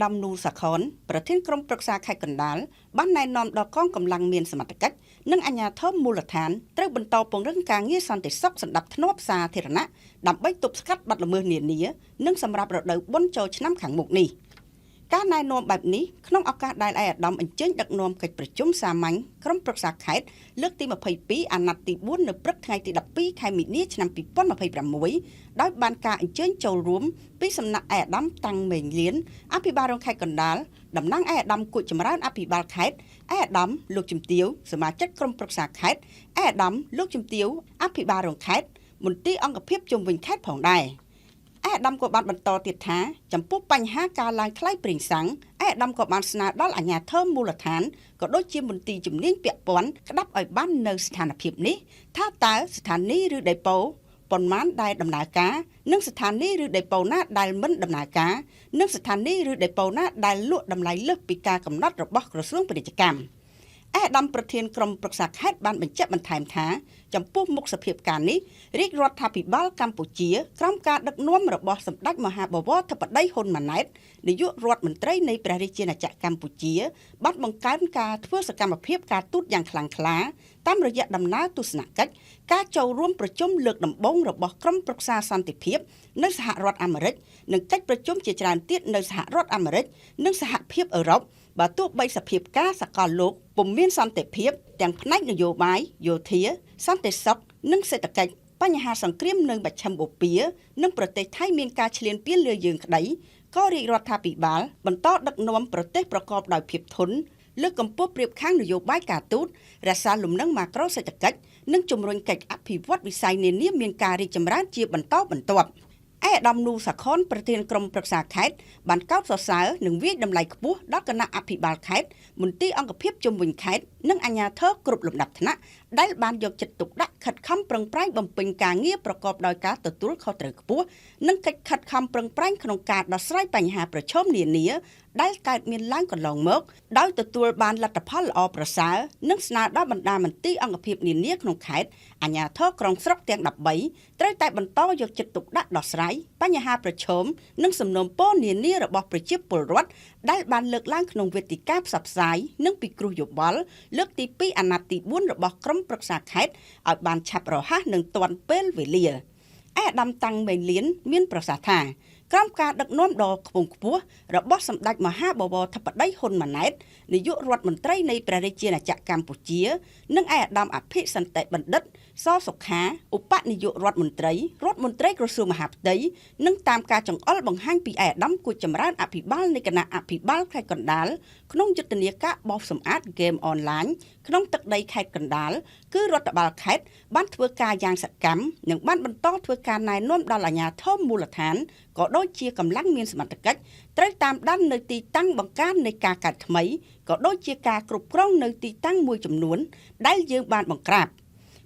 ដាមនូសាខនប្រធានក្រុមប្រឹក្សាខេត្តកណ្ដាលបានណែនាំដល់កងកម្លាំងមានសមត្ថកិច្ចនិងអាជ្ញាធរមូលដ្ឋានត្រូវបន្តពង្រឹងការងារសន្តិសុខសណ្ដាប់ធ្នាប់សាធារណៈដើម្បីទប់ស្កាត់បទល្មើសនានានិងសម្រាប់រដូវបុណ្យចូលឆ្នាំខាងមុខនេះការណែនាំបែបនេះក្នុងឱកាសដែលឯកឧត្តមអញ្ជើញដឹកនាំកិច្ចប្រជុំសាមញ្ញក្រុមប្រឹក្សាខេត្តលើកទី22អាណត្តិទី4នៅព្រឹកថ្ងៃទី12ខែមីនាឆ្នាំ2026ដោយបានការអញ្ជើញចូលរួមពីសំណាក់ឯកឧត្តមតាំងមេងលៀនអភិបាលរងខេត្តកណ្ដាលតំណាងឯកឧត្តមគួចចម្រើនអភិបាលខេត្តឯកឧត្តមលោកជំទាវសមាជិកក្រុមប្រឹក្សាខេត្តឯកឧត្តមលោកជំទាវអភិបាលរងខេត្តមន្ទីរអង្គភាពជុំវិញខេត្តផងដែរឯកឧត្តមក៏បានបន្តទៀតថាចំពោះបញ្ហាការឡើងថ្លៃប្រេងសាំងឯកឧត្តមក៏បានស្នើដល់អាជ្ញាធរមូលដ្ឋានក៏ដូចជាមន្ទីរជំនាញពាក់ព័ន្ធក្តាប់ឲ្យបាននៅស្ថានភាពនេះថាតើស្ថានីយ៍ឬដេប៉ូប៉ុន្មានដែលដំណើរការនិងស្ថានីយ៍ឬដេប៉ូណាដែលមិនដំណើរការនិងស្ថានីយ៍ឬដេប៉ូណាដែលលក់តម្លៃលើសពីការកំណត់របស់ក្រសួងពាណិជ្ជកម្មឯកឧត្តមប្រធានក្រុមប្រឹក្សាខេត្តបានបញ្ជាក់បន្ថែមថាចំពោះមុខសភាពការនេះរាជរដ្ឋាភិបាលកម្ពុជាក្រោមការដឹកនាំរបស់សម្ដេចមហាបវរធិបតីហ៊ុនម៉ាណែតនាយករដ្ឋមន្ត្រីនៃព្រះរាជាណាចក្រកម្ពុជាបានបង្កើនការធ្វើសកម្មភាពការទូតយ៉ាងខ្លាំងក្លាតាមរយៈដំណើរទស្សនកិច្ចការចូលរួមប្រជុំលើកដំបូងរបស់ក្រុមប្រឹក្សាសន្តិភាពនៅសហរដ្ឋអាមេរិកនិងកិច្ចប្រជុំជាច្រើនទៀតនៅសហរដ្ឋអាមេរិកនិងសហភាពអឺរ៉ុបបើទោះបីសភាពការសកលលោកពុំមានសន្តិភាពទាំងផ្នែកនយោបាយយោធាសន្តិសុខនិងសេដ្ឋកិច្ចបញ្ហាសង្គ្រាមនៅមជ្ឈិមបូព៌ានិងប្រទេសថៃមានការឈ្លានពានលើយើងក្តីក៏រាជរដ្ឋាភិបាលបន្តដឹកនាំប្រទេសប្រកបដោយភាពធន់លើកកម្ពស់ប្រៀបខាងនយោបាយការទូតរក្សាលំនឹងម៉ាក្រូសេដ្ឋកិច្ចនិងជំរុញកិច្ចអភិវឌ្ឍវិស័យនានាមានការរីកចម្រើនជាបន្តបន្ទាប់ឯកឧត្តមនូសាខនប្រធានក្រុមប្រឹក្សាខេត្តបានកោតសរសើរនិងវាយតម្លៃខ្ពស់ដល់គណៈអភិបាលខេត្តមន្ទីរអង្គភាពជុំវិញខេត្តនិងអាជ្ញាធរគ្រប់លំដាប់ថ្នាក់ដែលបានយកចិត្តទុកដាក់ខិតខំប្រឹងប្រែងបំពេញការងារប្រកបដោយការទទួលខុសត្រូវខ្ពស់និងកិច្ចខិតខំប្រឹងប្រែងក្នុងការដោះស្រាយបញ្ហាប្រឈមនានាដែលកើតមានឡើងកន្លងមកដោយទទួលបានលទ្ធផលល្អប្រសើរនិងស្នើដល់បណ្ដាមន្ទីរអង្គភាពនានាក្នុងខេត្តអាជ្ញាធរក្រុងស្រុកទាំង13ត្រូវតែបន្តយកចិត្តទុកដាក់ដោះស្រាយបញ្ហាប្រឈមនិងសំណូមពរនានារបស់ប្រជាពលរដ្ឋដែលបានលើកឡើងក្នុងវេទិកាផ្សព្វផ្សាយនិងពិគ្រោះយោបល់លើកទី2អាណត្តិទី4របស់ក្រុមប្រឹក្សាខេត្តឲ្យបានឆាប់រហ័សនិងទាន់ពេលវេលាឯកឧត្តមតាំងមេងលៀនមានប្រសាសន៍ថាក្រោមការដឹកនាំដ៏ខ្ពង់ខ្ពស់របស់សម្ដេចមហាបវរធិបតីហ៊ុនម៉ាណែតនាយករដ្ឋមន្ត្រីនៃព្រះរាជាណាចក្រកម្ពុជានិងឯកឧត្តមអភិសន្តិបណ្ឌិតសសុខាឧបនាយករដ្ឋមន្ត្រីក្រសួងមហាផ្ទៃនិងតាមការចង្អុលបង្ហាញពីឯកឧត្តមគួចចម្រើនអភិបាលនៃគណៈអភិបាលខេត្តកណ្ដាលក្នុងយុទ្ធនាការបោសសម្អាតហ្គេមអនឡាញក្នុងទឹកដីខេត្តកណ្ដាលគឺរដ្ឋបាលខេត្តបានធ្វើការយ៉ាងសកម្មនិងបានបន្តធ្វើការណែនាំដល់អាជ្ញាធរមូលដ្ឋានក៏ដូចជាកម្លាំងមានសមត្ថកិច្ចត្រូវតាមដាននៅទីតាំងបង្ការនៃការកើតថ្មីក៏ដូចជាការគ្រប់គ្រងនៅទីតាំងមួយចំនួនដែលយើងបានបង្ក្រាប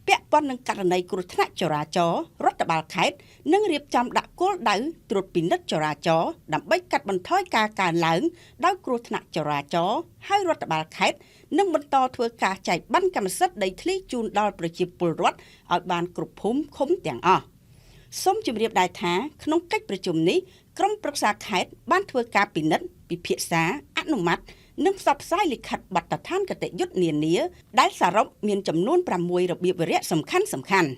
ពាក់ព័ន្ធនឹងករណីគ្រោះថ្នាក់ចរាចរណ៍រដ្ឋបាលខេត្តនឹងរៀបចំដាក់គោលដៅត្រួតពិនិត្យចរាចរណ៍ដើម្បីកាត់បន្ថយការកើនឡើងដោយគ្រោះថ្នាក់ចរាចរណ៍ហើយរដ្ឋបាលខេត្តនឹងបន្តធ្វើការចែកបានកម្មសិទ្ធិដីធ្លីជូនដល់ប្រជាពលរដ្ឋឲ្យបានគ្រប់ភូមិឃុំទាំងអស់សូមជម្រាបដែរថាក្នុងកិច្ចប្រជុំនេះក្រុមប្រឹក្សាខេត្តបានធ្វើការពិនិត្យពិភាក្សាអនុម័តនិងផ្សព្វផ្សាយលិខិតបទដ្ឋានគតិយុត្តនានាដែលសរុបមានចំនួន6របៀបវរៈសំខាន់ៗ